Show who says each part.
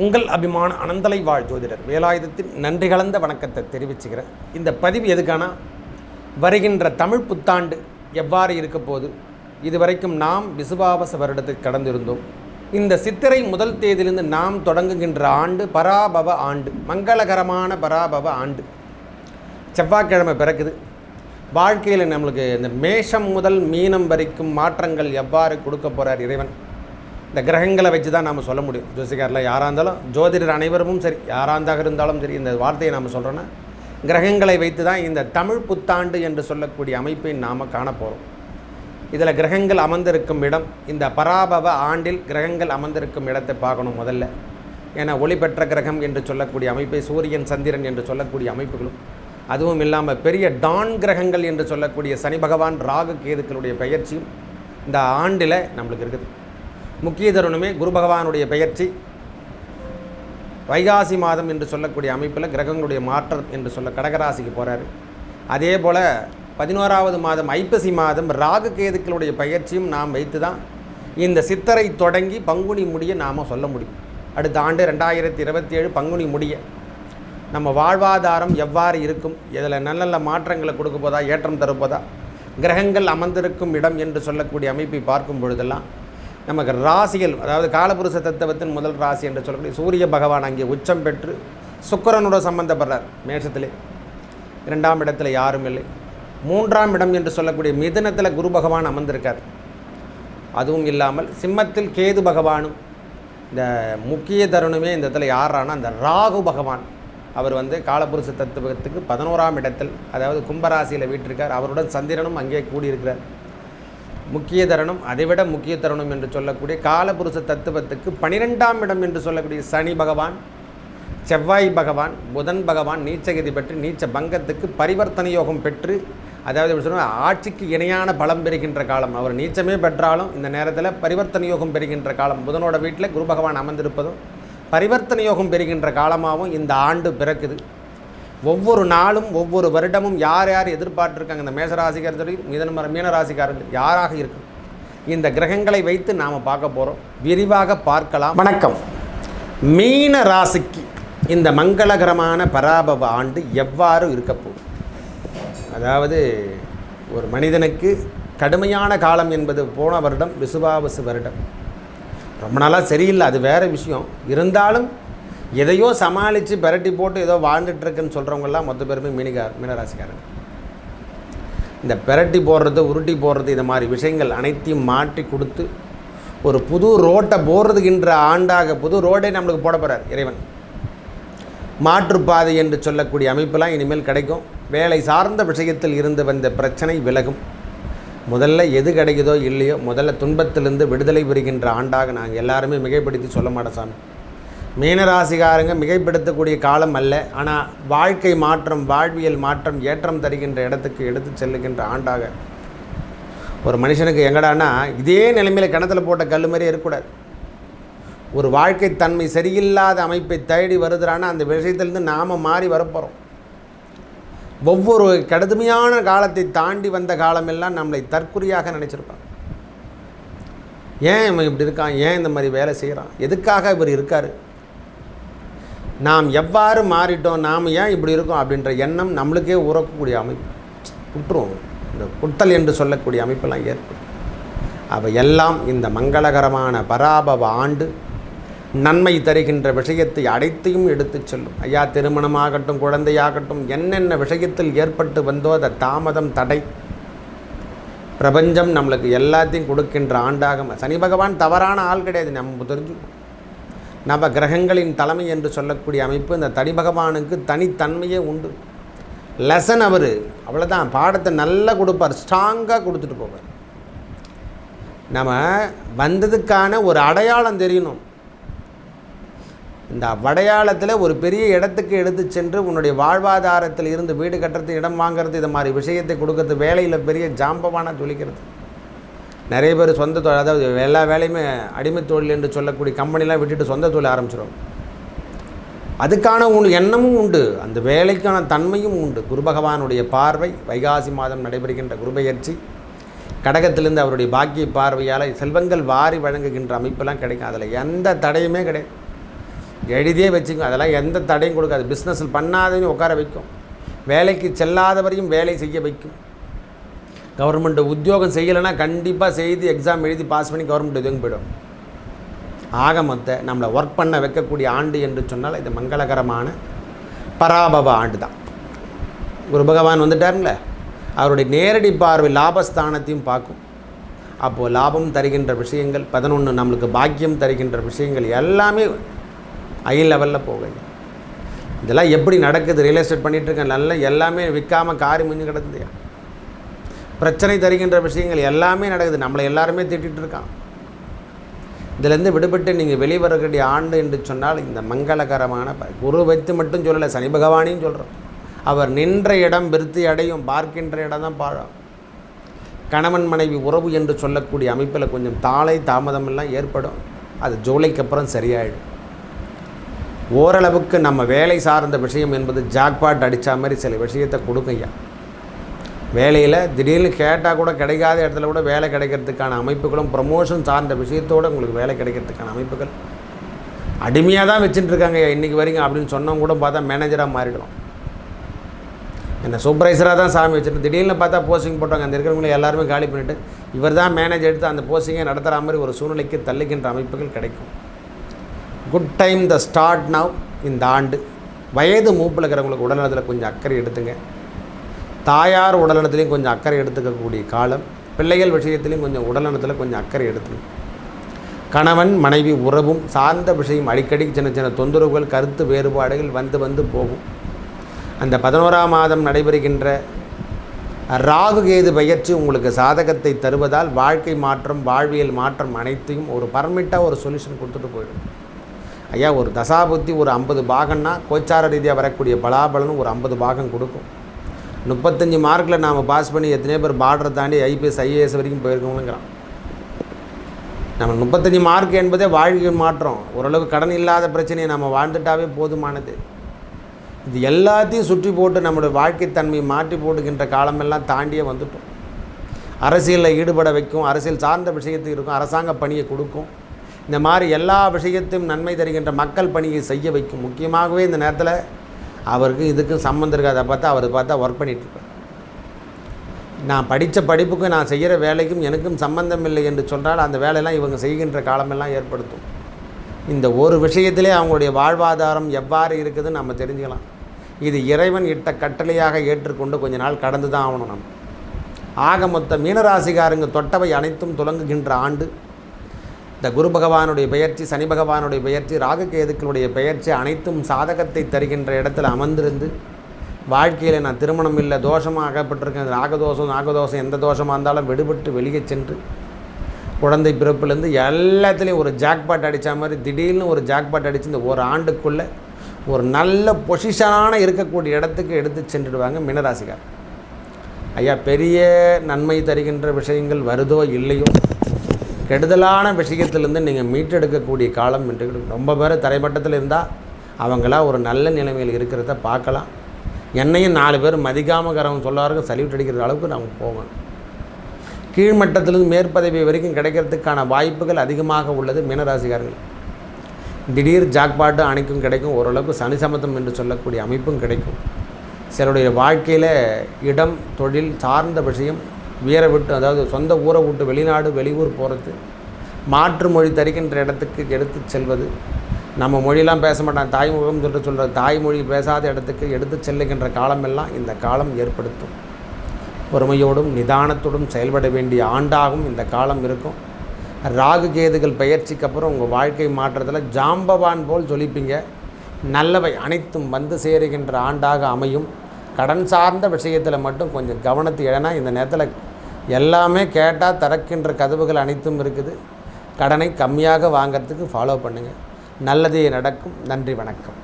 Speaker 1: உங்கள் அபிமான அனந்தலை வாழ் ஜோதிடர் வேலாயுதத்தின் நன்றி கலந்த வணக்கத்தை தெரிவிச்சுக்கிறேன். இந்த பதிவு எதுக்கானா, வருகின்ற தமிழ் புத்தாண்டு எவ்வாறு இருக்க போது, இதுவரைக்கும் நாம் விசுவாவச வருடத்துக்கு கடந்திருந்தோம். இந்த சித்திரை முதல் தேதியிலிருந்து நாம் தொடங்குகின்ற ஆண்டு பராபவ ஆண்டு, மங்களகரமான பராபவ ஆண்டு. செவ்வாய்க்கிழமை பிறக்குது. வாழ்க்கையில் நம்மளுக்கு இந்த மேஷம் முதல் மீனம் வரைக்கும் மாற்றங்கள் எவ்வாறு கொடுக்க போகிறார் இறைவன், இந்த கிரகங்களை வச்சு தான் நாம் சொல்ல முடியும். ஜோசிகாரில் யாராக இருந்தாலும், ஜோதிடர் அனைவரும் சரி, யாராக இருந்தாலும் சரி, இந்த வார்த்தையை நாம் சொல்கிறோன்னா கிரகங்களை வைத்து தான் இந்த தமிழ் புத்தாண்டு என்று சொல்லக்கூடிய அமைப்பை நாம் காணப்போகிறோம். இதில் கிரகங்கள் அமர்ந்திருக்கும் இடம், இந்த பராபவ ஆண்டில் கிரகங்கள் அமர்ந்திருக்கும் இடத்தை பார்க்கணும் முதல்ல. ஏன்னா ஒளி பெற்ற கிரகம் என்று சொல்லக்கூடிய அமைப்பை சூரியன் சந்திரன் என்று சொல்லக்கூடிய அமைப்புகளும், அதுவும் இல்லாமல் பெரிய டான் கிரகங்கள் என்று சொல்லக்கூடிய சனி பகவான் ராகு கேதுக்களுடைய பெயர்ச்சியும் இந்த ஆண்டில் நம்மளுக்கு இருக்குது. முக்கிய தருணமே குரு பகவானுடைய பெயர்ச்சி வைகாசி மாதம் என்று சொல்லக்கூடிய அமைப்பில் கிரகங்களுடைய மாற்றம் என்று சொல்ல கடகராசிக்கு போகிறாரு. அதே போல் 11வது மாதம் ஐப்பசி மாதம் ராகு கேதுக்களுடைய பயிற்சியும் நாம் வைத்து தான் இந்த சித்தரை தொடங்கி பங்குனி முடிய நாம் சொல்ல முடியும். அடுத்த ஆண்டு 2027 பங்குனி முடிய நம்ம வாழ்வாதாரம் எவ்வாறு இருக்கும், இதில் நல்ல நல்ல மாற்றங்களை கொடுக்க போதா, ஏற்றம் தருப்பதா, கிரகங்கள் அமர்ந்திருக்கும் இடம் என்று சொல்லக்கூடிய அமைப்பை பார்க்கும் பொழுதெல்லாம் நமக்கு ராசிகள், அதாவது காலபுருஷ தத்துவத்தின் முதல் ராசி என்று சொல்லக்கூடிய சூரிய பகவான் அங்கே உச்சம் பெற்று சுக்கிரனோட சம்பந்தப்படுறார். மேஷத்திலே 2ஆம் இடத்துல யாரும் இல்லை. 3ஆம் இடம் என்று சொல்லக்கூடிய மிதுனத்தில் குரு பகவான் அமர்ந்திருக்கார். அதுவும் இல்லாமல் சிம்மத்தில் கேது பகவானும். இந்த முக்கிய தருணமே இந்த இடத்துல யாரானா அந்த ராகு பகவான். அவர் காலபுருஷ தத்துவத்துக்கு 11ஆம் இடத்தில், அதாவது கும்பராசியில் வீட்டிருக்கார். அவருடன் சந்திரனும் அங்கே கூடியிருக்கிறார். முக்கிய தருணம், அதைவிட முக்கிய தருணம் என்று சொல்லக்கூடிய காலபுருஷ தத்துவத்துக்கு 12ஆம் இடம் என்று சொல்லக்கூடிய சனி பகவான், செவ்வாய் பகவான், புதன் பகவான் நீச்சகதி பெற்று நீச்ச பங்கத்துக்கு பரிவர்த்தனை யோகம் பெற்று, அதாவது சொன்னால் ஆட்சிக்கு இணையான பலம் பெறுகின்ற காலம். அவர் நீச்சமே பெற்றாலும் இந்த நேரத்தில் பரிவர்த்தனை யோகம் பெறுகின்ற காலம். புதனோட வீட்டில் குரு பகவான் அமர்ந்திருப்பதும் பரிவர்த்தனை யோகம் பெறுகின்ற காலமாகவும் இந்த ஆண்டு பிறக்குது. ஒவ்வொரு நாளும் ஒவ்வொரு வருடமும் யார் யார் எதிர்பார்த்துருக்காங்க, இந்த மேசராசிக்காரர்கள், மீனராசிக்காரர்கள் யாராக இருக்கும், இந்த கிரகங்களை வைத்து நாம் பார்க்க போகிறோம். விரிவாக பார்க்கலாம். வணக்கம். மீன ராசிக்கு இந்த மங்களகரமான பராபவ ஆண்டு எவ்வாறு இருக்க போகுது, அதாவது ஒரு மனிதனுக்கு கடுமையான காலம் என்பது போன வருடம் விசுவாவசு வருடம். ரொம்ப நாளாக சரியில்லை, அது வேறு விஷயம். இருந்தாலும் எதையோ சமாளித்து பெரட்டி போட்டு ஏதோ வாழ்ந்துட்டுருக்குன்னு சொல்கிறவங்கெல்லாம் மொத்த பேருமே மீனராசிக்காரங்க. இந்த பெரட்டி போடுறது, உருட்டி போடுறது, இந்த மாதிரி விஷயங்கள் அனைத்தையும் மாற்றி கொடுத்து ஒரு புது ரோட்டை போடுறதுகின்ற ஆண்டாக புது ரோடை நம்மளுக்கு போட போகிறார் இறைவன். மாற்றுப்பாதை என்று சொல்லக்கூடிய அமைப்பெல்லாம் இனிமேல் கிடைக்கும். வேலை சார்ந்த விஷயத்தில் இருந்து வந்த பிரச்சனை விலகும். முதல்ல எது கிடைக்குதோ இல்லையோ, முதல்ல துன்பத்திலிருந்து விடுதலை பெறுகின்ற ஆண்டாக நாங்கள் எல்லாருமே மிகைப்படுத்தி சொல்ல மாட்டோம் சாமி. மீனராசிக்காரங்க மிகைப்படுத்தக்கூடிய காலம் அல்ல, ஆனால் வாழ்க்கை மாற்றம், வாழ்வியல் மாற்றம், ஏற்றம் தருகின்ற இடத்துக்கு எடுத்து செல்லுகின்ற ஆண்டாக ஒரு மனுஷனுக்கு எங்கடானா இதே நிலைமையில் கிணத்துல போட்ட கல் மாதிரி இருக்கக்கூடாது. ஒரு வாழ்க்கை தன்மை சரியில்லாத அமைப்பை தேடி வருதுறானா அந்த விஷயத்திலிருந்து நாம் மாறி வரப்போகிறோம். ஒவ்வொரு கடுமையான காலத்தை தாண்டி வந்த காலமெல்லாம் நம்மளை தற்குறியாக நினச்சிருப்பாங்க. ஏன் இவன் இப்படி இருக்கான், ஏன் இந்த மாதிரி வேலை செய்கிறான், எதுக்காக இவர் இருக்கார், நாம் எவ்வாறு மாறிட்டோம், நாம் ஏன் இப்படி இருக்கோம் அப்படின்ற எண்ணம் நம்மளுக்கே உறக்கக்கூடிய அமைப்பு குற்றம், இந்த குட்டல் என்று சொல்லக்கூடிய அமைப்பெல்லாம் ஏற்படும். அவை எல்லாம் இந்த மங்களகரமான பராபவ ஆண்டு நன்மை தருகின்ற விஷயத்தை அனைத்தையும் எடுத்து செல்லும். ஐயா, திருமணமாகட்டும், குழந்தையாகட்டும், என்னென்ன விஷயத்தில் ஏற்பட்டு வந்தோ அந்த தாமதம், தடை, பிரபஞ்சம் நம்மளுக்கு எல்லாத்தையும் கொடுக்கின்ற ஆண்டாக. சனி பகவான் தவறான ஆள் கிடையாது, நம்ம தெரிஞ்சுக்கணும். நவ கிரகங்களின் தலைமை என்று சொல்லக்கூடிய அமைப்பு இந்த தனி பகவானுக்கு தனித்தன்மையே உண்டு. லெசன் அவர் அவ்வளோதான், பாடத்தை நல்லா கொடுப்பார், ஸ்ட்ராங்காக கொடுத்துட்டு போவார். நம்ம வந்ததுக்கான ஒரு அடையாளம் தெரியணும். இந்த அடையாளத்தில் ஒரு பெரிய இடத்துக்கு எடுத்து சென்று உன்னுடைய வாழ்வாதாரத்தில் இருந்து வீடு கட்டுறது, இடம் வாங்கிறது, இது மாதிரி விஷயத்தை கொடுக்கறது, வேலையில் பெரிய ஜாம்பவான ஜொலிக்கிறது. நிறைய பேர் சொந்த தொழில், அதாவது எல்லா வேலையுமே அடிமை தொழில் என்று சொல்லக்கூடிய கம்பெனிலாம் விட்டுட்டு சொந்த தொழில் ஆரம்பிச்சிடும். அதுக்கான எண்ணமும் உண்டு, அந்த வேலைக்கான தன்மையும் உண்டு. குரு பகவானுடைய பார்வை வைகாசி மாதம் நடைபெறுகின்ற குருபெயர்ச்சி கடகத்திலிருந்து அவருடைய பாக்கிய பார்வையால் செல்வங்கள் வாரி வழங்குகின்ற அமைப்பெல்லாம் கிடைக்கும். அதில் எந்த தடையுமே கிடையாது. எழுதியே வச்சுக்கும். அதெல்லாம் எந்த தடையும் கொடுக்காது. பிஸ்னஸில் பண்ணாதவங்க உட்கார வைக்கும், வேலைக்கு செல்லாதவரையும் வேலை செய்ய வைக்கும். கவர்மெண்ட் உத்தியோகம் செய்யலைன்னா கண்டிப்பாக செய்து எக்ஸாம் எழுதி பாஸ் பண்ணி கவர்மெண்ட் உத்தியோகம் போய்டும். ஆக மொத்த நம்மளை ஒர்க் பண்ண வைக்கக்கூடிய ஆண்டு என்று சொன்னால் இது மங்களகரமான பராபவ ஆண்டு தான். குரு பகவான் வந்துட்டாருங்களே, அவருடைய நேரடி பார்வை லாபஸ்தானத்தையும் பார்க்கும். அப்போது லாபம் தருகின்ற விஷயங்கள் 11, நம்மளுக்கு பாக்கியம் தருகின்ற விஷயங்கள் எல்லாமே ஹை லெவலில் போகுது. இதெல்லாம் எப்படி நடக்குது? ரியல் எஸ்டேட் பண்ணிகிட்ருக்கேன், நல்லா எல்லாமே விற்காமல் காரி முஞ்சு கிடக்குதுயா. பிரச்சனை தருகின்ற விஷயங்கள் எல்லாமே நடக்குது, நம்மளை எல்லாருமே திட்டிகிட்டு இருக்கான். இதிலேருந்து விடுபட்டு நீங்கள் வெளிவரக்கூடிய ஆண்டு என்று சொன்னால் இந்த மங்களகரமான குரு வைத்து மட்டும் சொல்லலை, சனி பகவானையும் சொல்கிறோம். அவர் நின்ற இடம் விருத்தி அடையும், பார்க்கின்ற இடம் தான் பாழம். கணவன் மனைவி உறவு என்று சொல்லக்கூடிய அமைப்பில் கொஞ்சம் தாமதமெல்லாம் ஏற்படும். அது ஜூலைக்கு அப்புறம் சரியாயிடும். ஓரளவுக்கு நம்ம வேலை சார்ந்த விஷயம் என்பது ஜாக்பாட் அடித்தா மாதிரி சில விஷயத்தை கொடுங்கய்யா. வேலையில் திடீர்னு கேட்டால் கூட கிடைக்காத இடத்துல கூட வேலை கிடைக்கிறதுக்கான அமைப்புகளும், ப்ரமோஷன் சார்ந்த விஷயத்தோடு உங்களுக்கு வேலை கிடைக்கிறதுக்கான அமைப்புகள் அடிமையாக தான் வச்சுட்டுருக்காங்க இன்றைக்கி வரைக்கும் அப்படின்னு சொன்னவங்க கூட பார்த்தா மேனேஜராக மாறிடுவோம். என்ன சூப்பர்வைசராக தான் சாமி வச்சுட்டு திடீர்னு பார்த்தா போஸ்டிங் போட்டாங்க. அந்த இருக்கிறவங்களை எல்லாருமே காலி பண்ணிவிட்டு இவர் தான் மேனேஜ் எடுத்து அந்த போஸ்டிங்கை நடத்துகிற மாதிரி ஒரு சூழ்நிலைக்கு தள்ளுகின்ற அமைப்புகள் கிடைக்கும். குட் டைம் த ஸ்டார்ட் நவ். இந்த ஆண்டு வயது மூப்பில் இருக்கிறவங்களுக்கு உடல்நலத்தில் கொஞ்சம் அக்கறை எடுத்துங்க. தாயார் உடல்நலத்துலேயும் கொஞ்சம் அக்கறை எடுத்துக்கக்கூடிய காலம். பிள்ளைகள் விஷயத்துலேயும் கொஞ்சம் உடல்நலத்தில் கொஞ்சம் அக்கறை எடுத்துங்க. கணவன் மனைவி உறவும் சார்ந்த விஷயம் அடிக்கடி சின்ன சின்ன தொந்தரவுகள், கருத்து வேறுபாடுகள் வந்து போகும். அந்த 11ஆம் மாதம் நடைபெறுகின்ற ராகு கேது பயிற்சி உங்களுக்கு சாதகத்தை தருவதால் வாழ்க்கை மாற்றம், வாழ்வியல் மாற்றம் அனைத்தையும் ஒரு பர்மிட்டாக ஒரு சொல்யூஷன் கொடுத்துட்டு போயிடும். ஐயா, ஒரு தசாபுத்தி ஒரு 50 பாகம்னா கோச்சார ரீதியாக வரக்கூடிய பலாபலனும் ஒரு 50 பாகம் கொடுக்கும். 35 மார்க்கில் நாம் பாஸ் பண்ணி எத்தனையோ பேர் பார்டரை தாண்டி ஐபிஎஸ் ஐஏஎஸ் வரைக்கும் போயிருக்கோங்கிறான். நம்ம 35 மார்க் என்பதே வாழ்க்கை மாற்றம். ஓரளவுக்கு கடன் இல்லாத பிரச்சனையை நம்ம வாழ்ந்துட்டாவே போதுமானது. இது எல்லாத்தையும் சுற்றி போட்டு நம்மளுடைய வாழ்க்கை தன்மையை மாற்றி போடுகின்ற காலமெல்லாம் தாண்டியே வந்துட்டோம். அரசியலில் ஈடுபட வைக்கும், அரசியல் சார்ந்த விஷயத்துக்கு இருக்கும், அரசாங்க பணியை கொடுக்கும். இந்த மாதிரி எல்லா விஷயத்தையும் நன்மை தருகின்ற மக்கள் பணியை செய்ய வைக்கும். முக்கியமாகவே இந்த நேரத்தில் அவருக்கு இதுக்கும் சம்மந்தம் இருக்காது. அதை பார்த்தா ஒர்க் பண்ணிகிட்ருப்பார். நான் படித்த படிப்புக்கும் நான் செய்கிற வேலைக்கும் எனக்கும் சம்பந்தம் இல்லை என்று சொன்னால் அந்த வேலையெல்லாம் இவங்க செய்கின்ற காலமெல்லாம் ஏற்படுத்தும். இந்த ஒரு விஷயத்திலே அவங்களுடைய வாழ்வாதாரம் எவ்வாறு இருக்குதுன்னு நம்ம தெரிஞ்சுக்கலாம். இது இறைவன் இட்ட கட்டளையாக ஏற்றுக்கொண்டு கொஞ்ச நாள் கடந்து தான் ஆகணும் நம்ம. ஆக மொத்த மீனராசிகாரங்க தொட்டவை அனைத்தும் துலங்குகின்ற ஆண்டு. இந்த குரு பகவானுடைய பெயர்ச்சி, சனி பகவானுடைய பெயர்ச்சி, ராகு கேதுக்களுடைய பெயர்ச்சி அனைத்தும் சாதகத்தை தருகின்ற இடத்துல அமர்ந்திருந்து வாழ்க்கையில் நான் திருமணம் இல்லை, தோஷமாக அகப்பட்டிருக்கேன், நாகதோஷம் எந்த தோஷமாக இருந்தாலும் விடுபட்டு வெளியே சென்று குழந்தை பிறப்புலேருந்து எல்லாத்துலேயும் ஒரு ஜாக்பாட் அடித்த மாதிரி திடீர்னு ஒரு ஜாக்பாட் அடித்து இந்த ஒரு ஆண்டுக்குள்ளே ஒரு நல்ல பொசிஷனான இருக்கக்கூடிய இடத்துக்கு எடுத்து சென்றுடுவாங்க மீனராசிக்கார். ஐயா, பெரிய நன்மை தருகின்ற விஷயங்கள் வருதோ இல்லையோ, கெடுதலான விஷயத்திலேருந்து நீங்கள் மீட்டெடுக்கக்கூடிய காலம் என்று ரொம்ப பேர் தரைப்பட்டத்தில் இருந்தால் அவங்களாம் ஒரு நல்ல நிலைமையில் இருக்கிறத பார்க்கலாம். என்னையும் 4 பேர் மதிக்காமக்கிறவங்க சொல்லார்கள் சல்யூட் அடிக்கிற அளவுக்கு நம்ம போகணும். கீழ்மட்டத்திலிருந்து மேற்பதவி வரைக்கும் கிடைக்கிறதுக்கான வாய்ப்புகள் அதிகமாக உள்ளது மீனராசிக்காரர்கள். திடீர் ஜாக்பாட்டு அனைக்கும் கிடைக்கும். ஓரளவுக்கு சனி சமத்தம் என்று சொல்லக்கூடிய அமைப்பும் கிடைக்கும். சிலருடைய வாழ்க்கையில் இடம், தொழில் சார்ந்த விஷயம், வீரை விட்டு, அதாவது சொந்த ஊரை விட்டு வெளிநாடு வெளியூர் போகிறது, மாற்று மொழி தருகின்ற இடத்துக்கு எடுத்து செல்வது. நம்ம மொழியெலாம் பேச மாட்டான், தாய்மொழின்னு சொல்கிற தாய்மொழி பேசாத இடத்துக்கு எடுத்து செல்லுகின்ற காலமெல்லாம் இந்த காலம் ஏற்படுத்தும். பொறுமையோடும் நிதானத்தோடும் செயல்பட வேண்டிய ஆண்டாகவும் இந்த காலம் இருக்கும். ராகு கேதுகள் பயிற்சிக்கு அப்புறம் உங்கள் வாழ்க்கை மாற்றத்தில் ஜாம்பவான் போல் ஜொலிப்பீங்க. நல்லவை அனைத்தும் வந்து சேருகின்ற ஆண்டாக அமையும். கடன் சார்ந்த விஷயத்தில் மட்டும் கொஞ்சம் கவனத்தை, ஏன்னா இந்த நேரத்தில் எல்லாமே கேட்டால் திறக்கின்ற கதவுகள் அனைத்தும் இருக்குது. கடனை கம்மியாக வாங்கிறதுக்கு ஃபாலோ பண்ணுங்கள். நல்லதே நடக்கும். நன்றி, வணக்கம்.